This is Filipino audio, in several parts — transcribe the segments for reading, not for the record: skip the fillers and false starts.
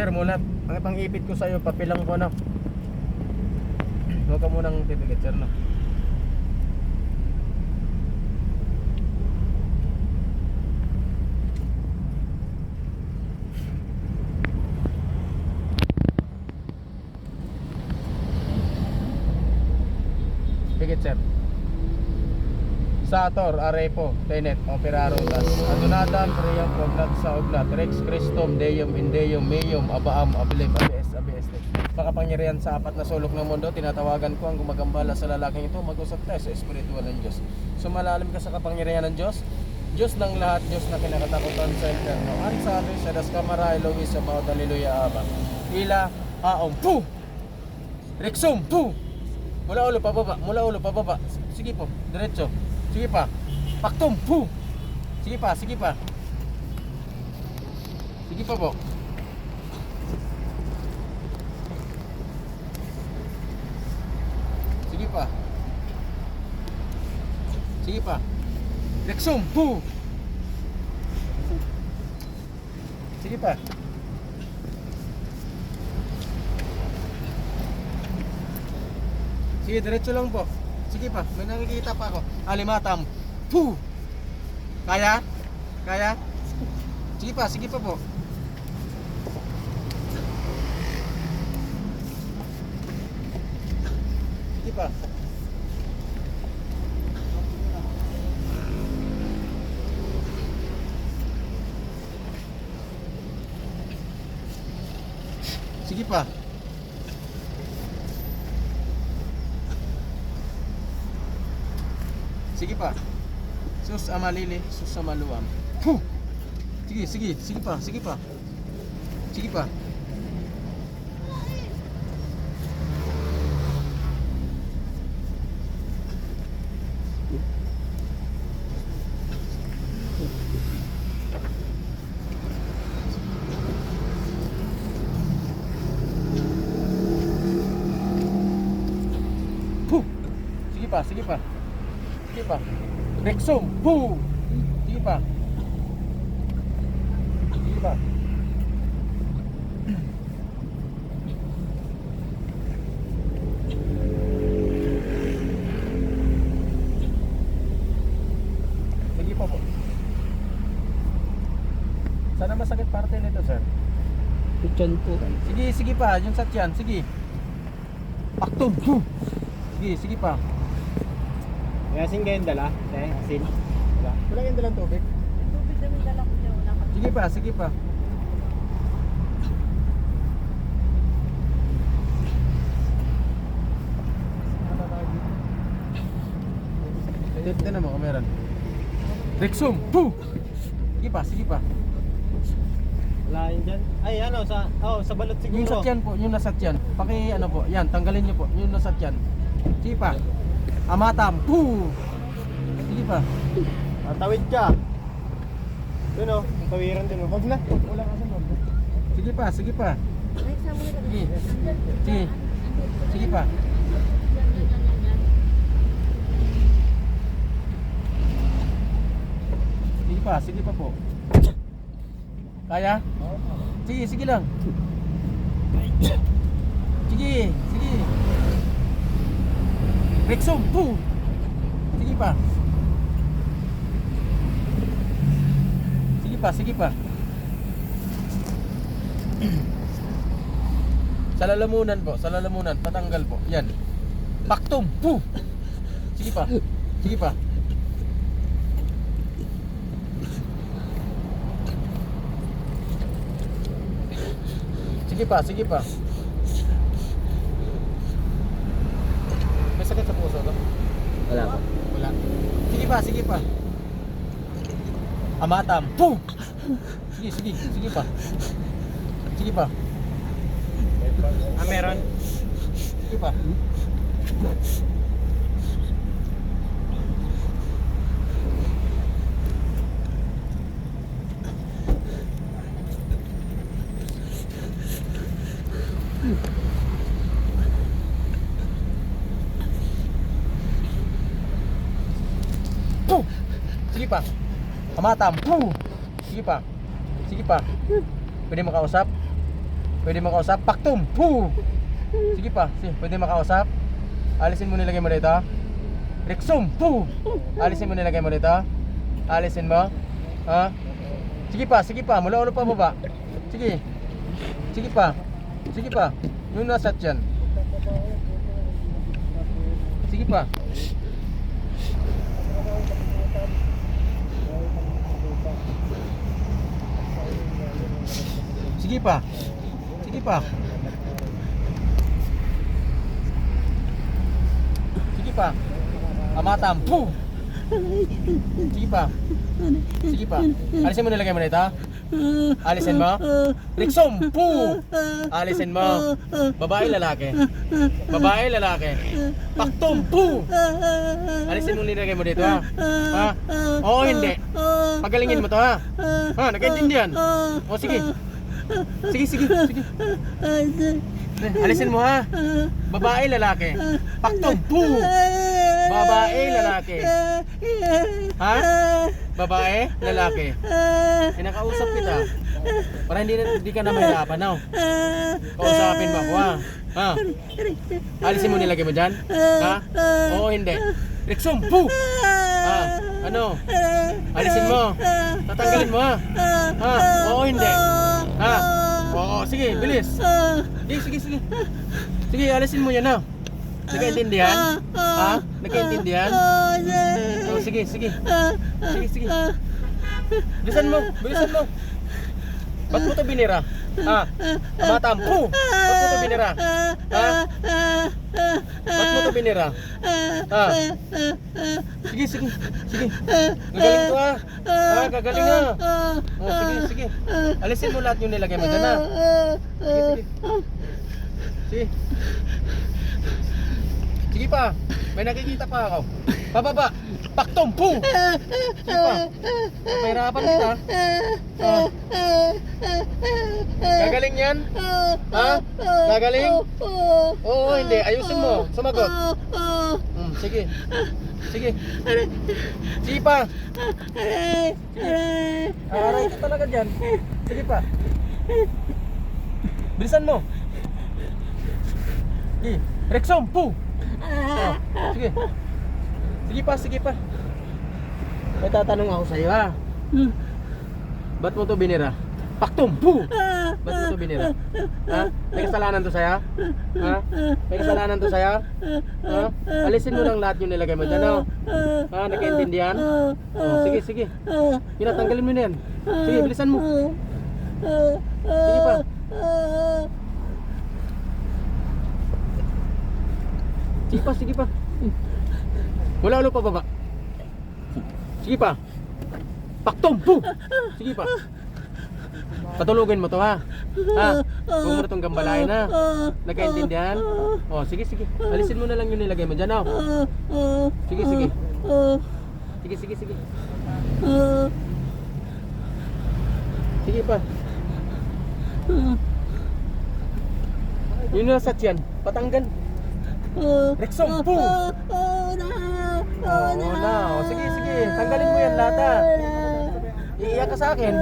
Sir, muna, ang pang-ipit ko sa'yo, papilang ko na. Huwag ka munang titilit, sir, no? Tikit, sir. Sator, Arepo, Tenet, Operaro, Adunadan, Priam, Prognat, Saognat, Rex, Christum, Deum, Indeum, Meum, Abaam, Abilim, ABS. Makapangyarihan sa apat na sulok ng mundo, tinatawagan ko ang gumagambala sa lalaking ito, mag-usap tayo sa espiritual ng Diyos. Sumalalim ka sa kapangyarihan ng Diyos, Diyos ng lahat, Diyos na kinakatakutan sa interno. Ang sabi sa Das Kamara, Elohim sa Baot, Hallelujah, Aba. Ila, Aong, Puh! Rexum, Puh! Mula ulo pababa. Sige po, diretso. Sige pa. Paktum, Puh! Sige pa. Sige pa po. Sige pa. Rexum, Puh! Sige pa. Sige, diretso lang po. Sige pa, may nakikita pa ako. Alimatam. Puh! Kaya? Sige pa po. Sige pa. Sige pa. Sige pa. Sus amalili, sus amaluam. Puh! Sige pa. Sige pa. Puh! Sige pa. Rexum, Puh! Sige pa. Sige pa po. Sana masakit parte nito, sir? Tiyan po. Sige pa, yung sa tiyan, sige. Paktum, Puh! Sige pa. May asin kayong dala? Asin? Wala. Wala kayong dalang tubig? Tubig na may dala ko dyan. Wala ka. Sige pa. Tignan mo kung meron. Rexum, Puh! Sige pa. Wala yun dyan? Ay ano, sa balot siguro. Yung satyan po, yung nasatyan. Po, yan, tanggalin nyo po, yung nasatyan. Sige pa. Amatam, Puh! Sige pa. Tawid ka. Yun o, tawiran din o. Wag na, wala ka sa wag. Sige pa. Ay, sa mo na Sige pa. Sige pa po. Kaya? Sige lang. Sige. Rexum, Puh! Sige pa. Sige pa. Sa lalamunan, patanggal po. Yan. Paktum, Puh! Sige pa. Sige pa. May sakit sa puso to? Wala po. Wala. Sige pa. Amatam. Puh! Sige pa. Meron? Sige pa. Puh! Sige pa. Kamatam. Puh! Sige pa. Pwede makausap? Pwede makausap. Paktum! Puh! Sige pa. Sige, pwede makausap. Alisin mo nilagay mo dito. Rexum! Puh! Alisin mo nilagay mo dito. Alisin mo. Ha? Sige pa. Mula ulo pa baba. Sige. Sige pa. Sige pa. Yung nasa dyan. Sige pa. Sige pa. Sige pa. Sige pa. Amatam. Puh! Sige pa. Sige pa. Alisin mo nilagay mo na ito. Alisin mo. Rexum. Puh! Alisin mo. Babae, lalaki. Babae, lalaki. Paktum. Puh! Alisin mo nilagay mo dito ha. Ha? Oo, hindi. Pagalingin mo to ha. Ha? Nagkaintindihan? O sige. Sige. Alisin mo ha. Babae, lalaki. Paktum. Puh! Babae, lalaki. Ha? Babae, lalaki. Kinakausap kita. Para hindi ka na mahirapan, no? Kausapin mo ako, ha? Ha? Alisin mo nilagay mo dyan? Ha? Oo, hindi. Rexum, puh! Ha? Ano? Alisin mo. Tatanggalin mo, ha? Ha? Oo, hindi. Ha? Oo, sige, bilis. Sige. Sige, alisin mo yan, ha? Nagkaintindihan? Ha? Nagkaintindihan? Oh, sige. Bilisan mo. Ba't mo to binira? Ha? Amatam. Puh! Ba't mo to binira? Ha? Ba't mo to binira? Ha? Sige. Gagaling to ha? Ha? Gagaling ha? Oh, sige. Alisin mo lahat yung nilagay mo dyan ha? Sige. Sige pa, may nakikita pa ako. Pababa, paktum, puh! Sige pa, pahirapan kita. Gagaling yan? Ha? Gagaling? Oo, hindi, ayusin mo, sumagot. Sige. Sige pa. Aray ka talaga dyan. Sige pa. Bilisan mo. Sige, Rexum, puh! Oh, sige pa. May tatanong ako sa'yo ha. Ba't mo to binira? Paktum! Puh! Ba't mo to binira? Ha? May kasalanan to sa'yo? Ha? May kasalanan to sa'yo? Ha? Alisin mo lang lahat yung nilagay mo dyan, no? Ha? Nagkaintindihan? Oh, sige. Pinatanggalin mo na yan. Sige, bilisan mo. Sige pa. Sige pa. Wala ulo pa baba. Sige pa. Paktum! Puh! Sige pa. Patulugin mo to ha. Ha? Huwag mo na itong gambalain ha. Nagkaintindihan? Oh, sige. Alisin mo na lang yung nilagay mo dyan ha. Sige. Sige. Sige pa. Yun na sa tiyan. Patanggal. Rexum, puh! Oh, na. Sige. Tanggalin mo yan lahat ha. Iiyak ka sa akin.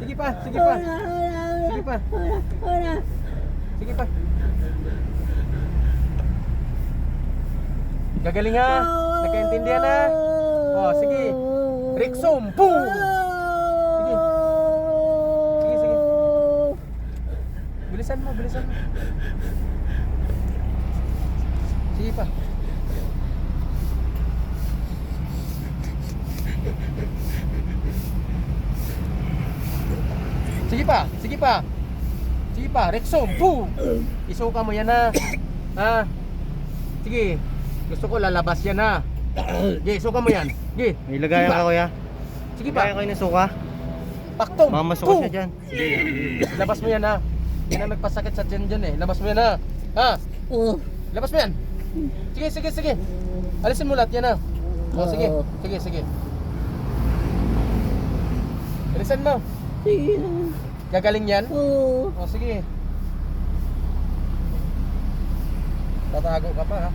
Sige pa. Gagaling ha. Nagkaintindihan ha. Oh, sige. Rexum, puh! Sige. Bilisan mo. Sige pa. Sige pa, Rexum, puh! Isuka mo yan ha. Ha? Sige. Gusto ko lalabas yan ha. Sige, suka mo yan. Sige. May lagayan ka kuya. Sige pa. Lagayan kayo ng suka. Paktum. Mamasuka siya dyan. Sige. Labas mo yan ha. Yan ang nagpasakit sa dyan eh. Labas mo yan ha. Ha? Labas mo yan. Sige. Alisin mo lahat yan ha. O sige. Alisin mo. Gagaling yan? O sige. Tatago ka pa ha.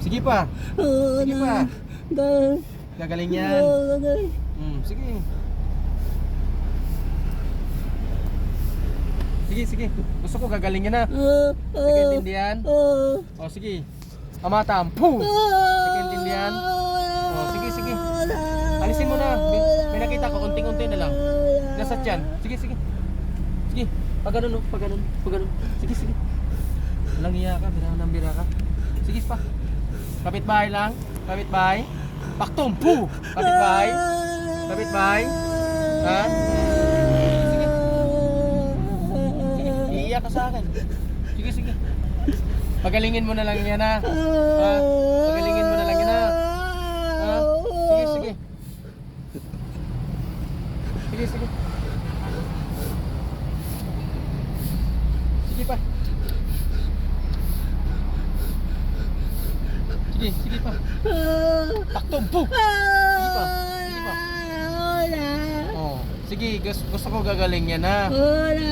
Sige pa. Gagaling yan. Sige. Sige. Gusto ko gagalingin na. Sige, intindihan? O, sige. Amatam. Puh! Sige, intindihan? O, sige. Alisin mo na. May nakita ko, unting-unti na lang. Nasa tiyan. Sige. Sige. Pag ganun. Sige. Walang iya ka, bira ka. Sige pa. Kapitbahay lang. Kapitbahay. Paktum. Puh! Kapitbahay. Ha? Sige. Iiyak ka sa akin. Sige. Pagalingin mo na lang yan ha. Pagalingin mo na lang yan ha. Sige. Sige pa. Sige pa. Taktom po. Sige pa. Oh, sige, gusto ko gagaling yan ha.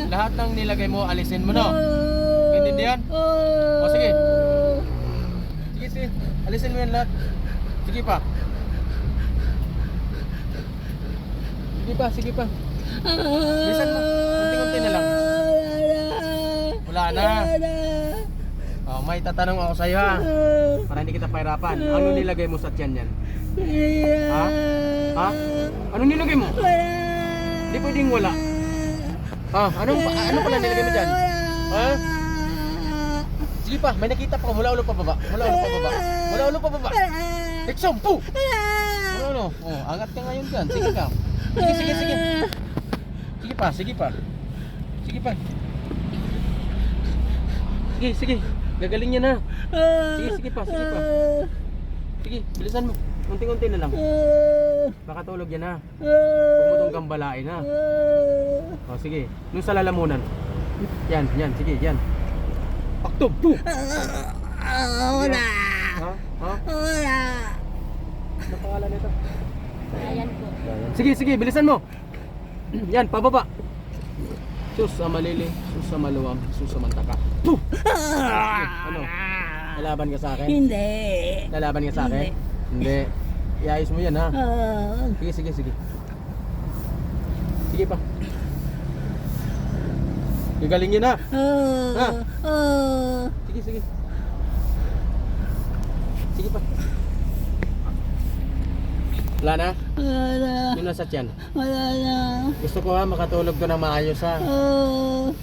Lahat ng nilagay mo, alisin mo no. Intindihan? O sige. Sige. Alisin mo yan lahat. Sige pa. Sige pa. Bilisan mo. Unti-unti na lang. Wala na. Oh, may tatanong ako sa'yo ha. Para hindi kita pahirapan. Ano nilagay mo sa tiyan yan? Ha? Ano nilagay mo? Hindi pwedeng wala. Ano pala nilagay mo dyan? Ha? Sige pa, may nakita pa. Mula ulo pa baba. Rexom, po! Ano? Oh, angat ka ngayon dyan. Sige ka. Sige. Sige pa. Sige. Gagaling niya na. Sige pa. Sige, bilisan mo. Unti-unti na lang. Baka tulog yan ha. Huwag mo itong gambalain ha. O sige, nung sa lalamunan. Yan, sige, yan. Paktob, po! Wala. Ha? Ano pangalan nito? Ayan po. Sige, bilisan mo. Yan, pababa. Sus sa malili, sus sa maluwang, sus sa mantaka. Puh! Ano? Lalaban ka sa akin? Hindi. Lalaban ka sa akin? Hindi. Iayos mo yan ha. Sige. Sige pa. Gagaling yun ha. Sige. Sige pa. Wala na? Yun nasa tiyan. Gusto ko ha, makatulog ko ng maayos ha.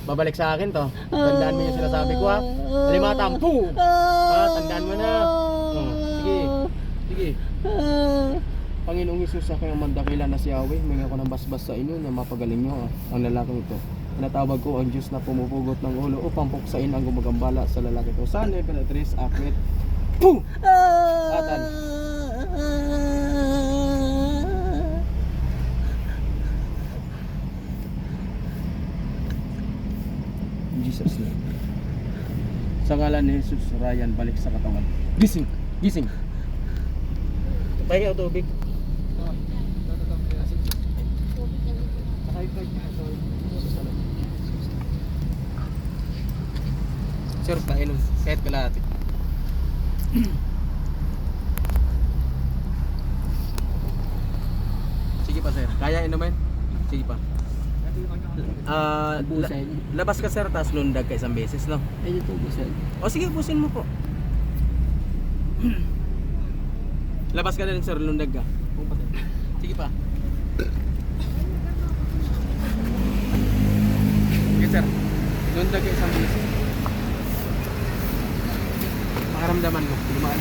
Babalik sa akin to. Tandaan mo yung sinasabi ko ha. Alimatang, puh! Tandaan mo na. Sige. Panginoong Hesus, sa kayong mandakila na si Yahweh, may ako ng basbas sa inyo na mapagaling nyo ang lalaking ito. Natawag ko ang Diyos na pumupugot ng ulo upang puksain ang gumagambala sa lalaki ito. San Ebenetres Akrit. Puh! Atan. In Jesus name. Sa ngalan ni Jesus, Ryan, balik sa katawan. Gising. Pahinga o tubig. Sir, painom. Kahit kalahati. Sige pa sir. Kaya inumin? Sige pa. Labas ka sir, tapos lundag ka isang beses, no? Ay, ito busan. O sige, pusin mo po. Labas ka na rin sir, lundag ka. Sige pa. Sige sir, lundag ka isang beses. Makaramdaman mo, lumaan.